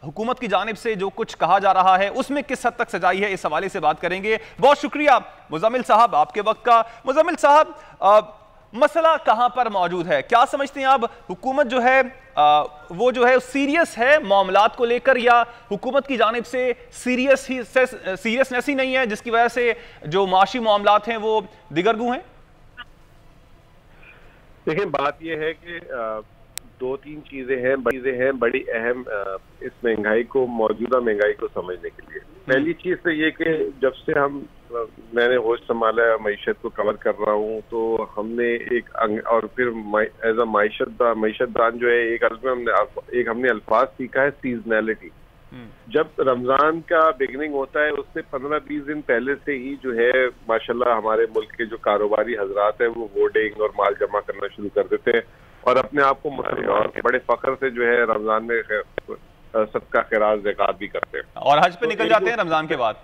हुकूमत की जानिब से जो कुछ कहा जा रहा है उसमें किस हद तक सच्चाई है, इस हवाले से बात करेंगे। बहुत शुक्रिया मुज़म्मिल साहब आपके वक्त का। मुज़म्मिल साहब, मसला कहां पर मौजूद है, क्या समझते हैं आप? हुकूमत जो है वो जो है सीरियस है मामलात को लेकर, या हुकूमत की जानिब से सीरियसनेस ही नहीं है जिसकी वजह से जो माशी मामलात हैं वो दिगरगू हैं? देखिए, बात यह है कि दो तीन चीजें हैं बड़ी अहम इस महंगाई को, मौजूदा महंगाई को समझने के लिए। पहली चीज तो ये कि जब से मैंने होश संभाला है, मईशत को कवर कर रहा हूँ, तो हमने और फिर एज अ मईशतदान जो है एक हमने अल्फाज सीखा है, सीजनैलिटी। जब रमजान का बिगनिंग होता है उससे 15-20 दिन पहले से ही जो है माशाल्लाह हमारे मुल्क के जो कारोबारी हजरात हैं वो होर्डिंग और माल जमा करना शुरू कर देते हैं और अपने आप को मुसलमान बड़े फख्र से जो है रमजान में सबका खैरात ज़कात भी करते हैं और हज पे निकल जाते हैं रमजान के बाद,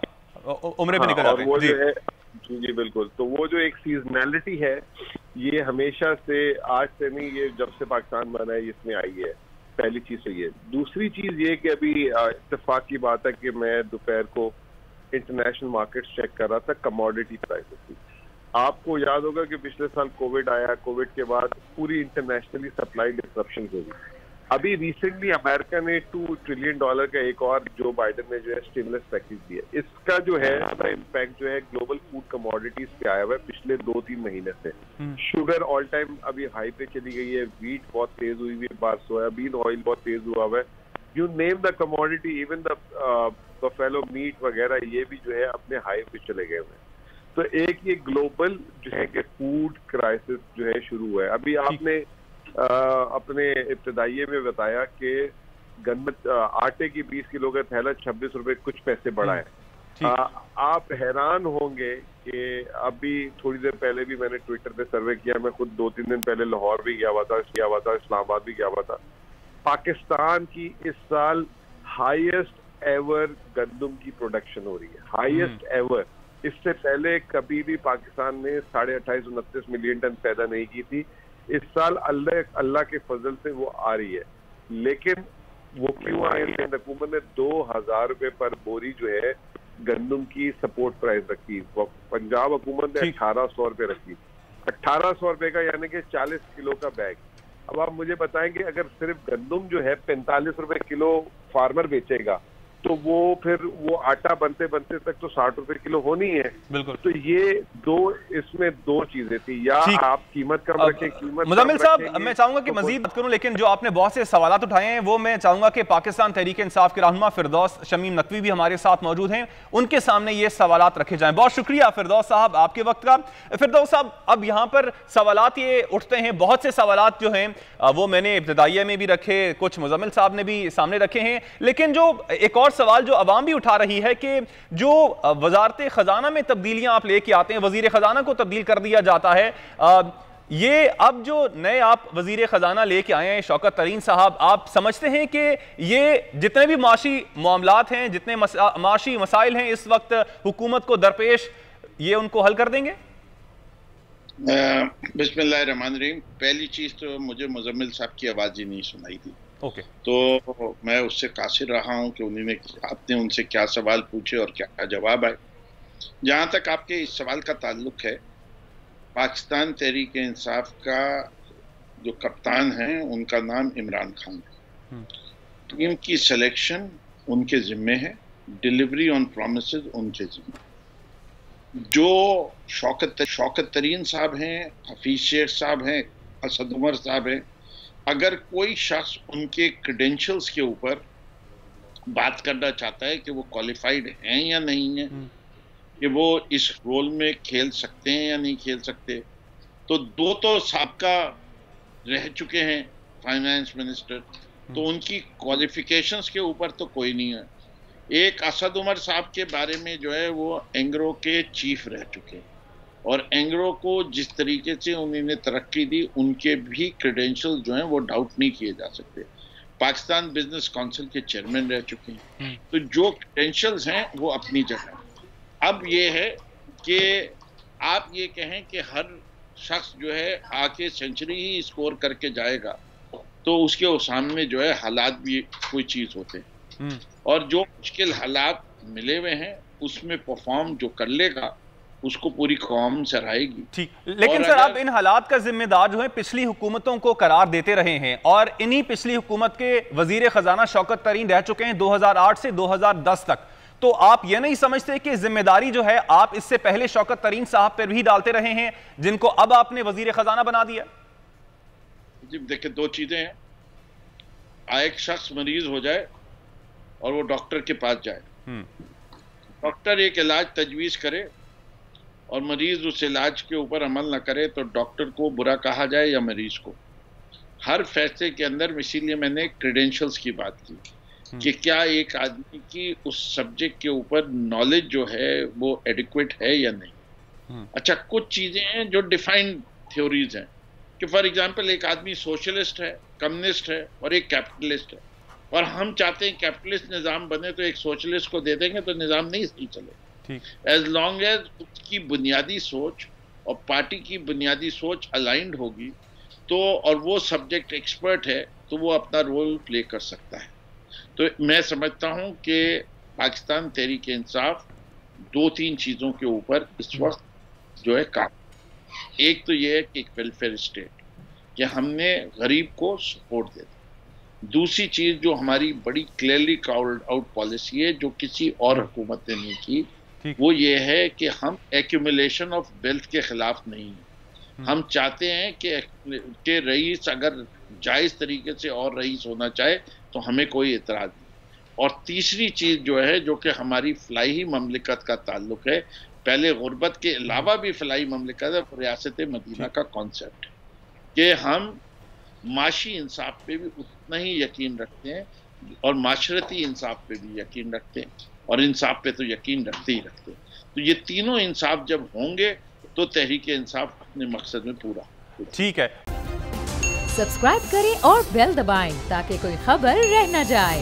उम्रे पे निकल जाते हैं। वो जो है जी बिल्कुल, तो वो जो एक सीजनैलिटी है ये हमेशा से, आज से नहीं, ये जब से पाकिस्तान बना है इसमें आई है। पहली चीज तो ये। दूसरी चीज ये कि अभी इत्तेफाक की बात है कि मैं दोपहर को इंटरनेशनल मार्केट्स चेक कर रहा था, कमोडिटी प्राइसेस की। आपको याद होगा कि पिछले साल कोविड आया, कोविड के बाद पूरी इंटरनेशनली सप्लाई डिस्ट्रप्शन हो गई। अभी रिसेंटली अमेरिका ने $2 ट्रिलियन का एक और जो बाइडेन ने जो है स्टिमुलस पैकेज दिया, इसका जो है इम्पैक्ट जो है ग्लोबल फूड कमोडिटीज पे आया हुआ है पिछले 2-3 महीने से। शुगर ऑल टाइम अभी हाई पे चली गई है, व्हीट बहुत तेज हुई हुई है, सोयाबीन ऑयल बहुत तेज हुआ हुआ है। You name the commodity, even the buffalo meet वगैरह, ये भी जो है अपने हाई पे चले गए हुए हैं। तो एक ये ग्लोबल जो है कि फूड क्राइसिस जो है शुरू हुआ है। अभी आपने अपने इब्तदाइये में बताया कि आटे की 20 किलो का थैला 26 रुपए कुछ पैसे बढ़ा है। आप हैरान होंगे कि अभी थोड़ी देर पहले भी मैंने ट्विटर पे सर्वे किया, मैं खुद 2-3 दिन पहले लाहौर भी गया हुआ था, इस्लामाबाद भी गया हुआ था। पाकिस्तान की इस साल हाईएस्ट एवर गंदम की प्रोडक्शन हो रही है, हाईएस्ट एवर। इससे पहले कभी भी पाकिस्तान ने 28.5-29 मिलियन टन पैदा नहीं की थी। इस साल अल्लाह के फजल से वो आ रही है। लेकिन वो क्यों आई है? हुकूमत ने 2000 रुपए पर बोरी जो है गंदम की सपोर्ट प्राइस रखी, पंजाब हुकूमत ने 1800 रुपए रखी। 1800 रुपए का यानी कि 40 किलो का बैग। अब आप मुझे बताएं कि अगर सिर्फ गंदम जो है 45 रुपए किलो फार्मर बेचेगा तो वो फिर वो आटा बनते बनते तक तो 60 रुपए किलो होनी है। बिल्कुल। तो ये इसमें दो चीजें थी, या आप कीमत कम रखें, कीमत मुज़म्मिल साहब मैं चाहूंगा कि मजीद बात करूं, लेकिन जो आपने बहुत से सवालात उठाए हैं वो मैं चाहूंगा कि पाकिस्तान तहरीक इंसाफ के रहनुमा फिरदौस शमीम नकवी भी हमारे साथ मौजूद हैं, उनके सामने ये सवालात रखे जाएं। बहुत शुक्रिया फिरदौस साहब आपके वक्त का। फिरदौस साहब, अब यहाँ पर सवालात ये उठते हैं, बहुत से सवालात जो हैं वो मैंने इब्तदाइया में भी रखे, कुछ मुज़म्मिल साहब ने भी सामने रखे हैं, लेकिन जो एक और सवाल जो अवाम भी उठा रही है कि जो वजारत खजाना में तब्दीलियां आप लेके आते हैं, वजीर खजाना को तब्दील कर दिया जाता है, ये अब जो नए आप वजीर खजाना लेके आए हैं शौकत तरीन साहब, आप समझते हैं कि ये जितने भी माशी मामलात हैं, जितने माशी मसाइल हैं इस वक्त हुकूमत को दरपेश, ये उनको हल कर देंगे? बिस्मिल्लाहिर्रहमानिर्रहीम। पहली चीज तो मुझे मुज़म्मिल साहब की आवाज ही नहीं सुनाई थी। तो मैं उससे कासिर रहा हूं कि आपने उनसे क्या सवाल पूछे और क्या जवाब आए। जहां तक आपके इस सवाल का ताल्लुक है, पाकिस्तान तहरीक इंसाफ का जो कप्तान है उनका नाम इमरान खान है। टीम की सिलेक्शन उनके जिम्मे है, डिलीवरी ऑन प्रॉमिसेस उनके जिम्मे। जो शौकत तरीन साहब हैं, हफीज शेख साहब हैं, असद उमर साहब हैं, अगर कोई शख्स उनके क्रेडेंशियल्स के ऊपर बात करना चाहता है कि वो क्वालिफाइड हैं या नहीं है, कि वो इस रोल में खेल सकते हैं या नहीं खेल सकते, तो दो तो साबका रह चुके हैं फाइनेंस मिनिस्टर, तो उनकी क्वालिफिकेशंस के ऊपर तो कोई नहीं है। एक असद उमर साहब के बारे में जो है वो एंग्रो के चीफ रह चुके हैं, और एंग्रो को जिस तरीके से उन्होंने तरक्की दी, उनके भी क्रेडेंशियल जो हैं वो डाउट नहीं किए जा सकते। पाकिस्तान बिजनेस काउंसिल के चेयरमैन रह चुके हैं, तो जो क्रेडेंशियल्स हैं वो अपनी जगह। अब ये है कि आप ये कहें कि हर शख्स जो है आके सेंचुरी ही स्कोर करके जाएगा, तो उसके सामने जो है हालात भी कोई चीज़ होते हैं। और जो मुश्किल हालात मिले हुए हैं उसमें परफॉर्म जो कर लेगा उसको पूरी कौम सराहेगी। ठीक, लेकिन सर आप इन हालात का जिम्मेदार जो है पिछली हुकूमतों को करार देते रहे हैं और इन्हीं पिछली हुकूमत के वजीर खजाना शौकत तरीन रह चुके हैं 2008 से 2010 तक, तो आप ये नहीं समझते कि जिम्मेदारी जो है आप इससे पहले शौकत तरीन साहब पर भी डालते रहे हैं जिनको अब आपने वजीर खजाना बना दिया? जी देखिए, दो चीजें हैं, एक शख्स मरीज हो जाए और वो डॉक्टर के पास जाए, डॉक्टर एक इलाज तजवीज करे और मरीज उस इलाज के ऊपर अमल न करे तो डॉक्टर को बुरा कहा जाए या मरीज को? हर फैसले के अंदर, इसीलिए मैंने क्रेडेंशियल्स की बात की कि क्या एक आदमी की उस सब्जेक्ट के ऊपर नॉलेज जो है वो एडिक्वेट है या नहीं। अच्छा, कुछ चीजें हैं जो डिफाइंड थ्योरीज हैं कि फॉर एग्जांपल एक आदमी सोशलिस्ट है, कम्युनिस्ट है और एक कैपिटलिस्ट है, और हम चाहते हैं कैपिटलिस्ट निज़ाम बने तो एक सोशलिस्ट को दे देंगे तो निज़ाम नहीं सही चले। एज लॉन्ग एज उसकी बुनियादी सोच और पार्टी की बुनियादी सोच अलाइंड होगी तो, और वो सब्जेक्ट एक्सपर्ट है तो वो अपना रोल प्ले कर सकता है। तो मैं समझता हूं कि पाकिस्तान तहरीक इंसाफ दो तीन चीज़ों के ऊपर इस वक्त जो है काम, एक तो ये है कि एक वेलफेयर स्टेट कि हमने गरीब को सपोर्ट दे दी। दूसरी चीज़ जो हमारी बड़ी क्लियरली कॉल्ड आउट पॉलिसी है जो किसी और हुकूमत ने नहीं की, वो ये है कि हम एक्यूमुलेशन ऑफ वेल्थ के खिलाफ नहीं हैं। हम चाहते हैं कि रईस अगर जायज़ तरीके से और रईस होना चाहे तो हमें कोई एतराज़ नहीं। और तीसरी चीज़ जो है, जो कि हमारी फलाही ममलिकत का ताल्लुक है, पहले गुर्बत के अलावा भी फलाही ममलिकत है, रियासत मदीना का कॉन्सेप्ट है कि हम माशी इंसाफ पे भी उतना ही यकीन रखते हैं और माशरती इंसाफ पे भी यकीन रखते हैं और इंसाफ पे तो यकीन रखते ही रखते हैं। तो ये तीनों इंसाफ जब होंगे तो तहरीक इंसाफ अपने मकसद में पूरा। ठीक है, सब्सक्राइब करें और बेल दबाएं ताकि कोई खबर रह न जाए।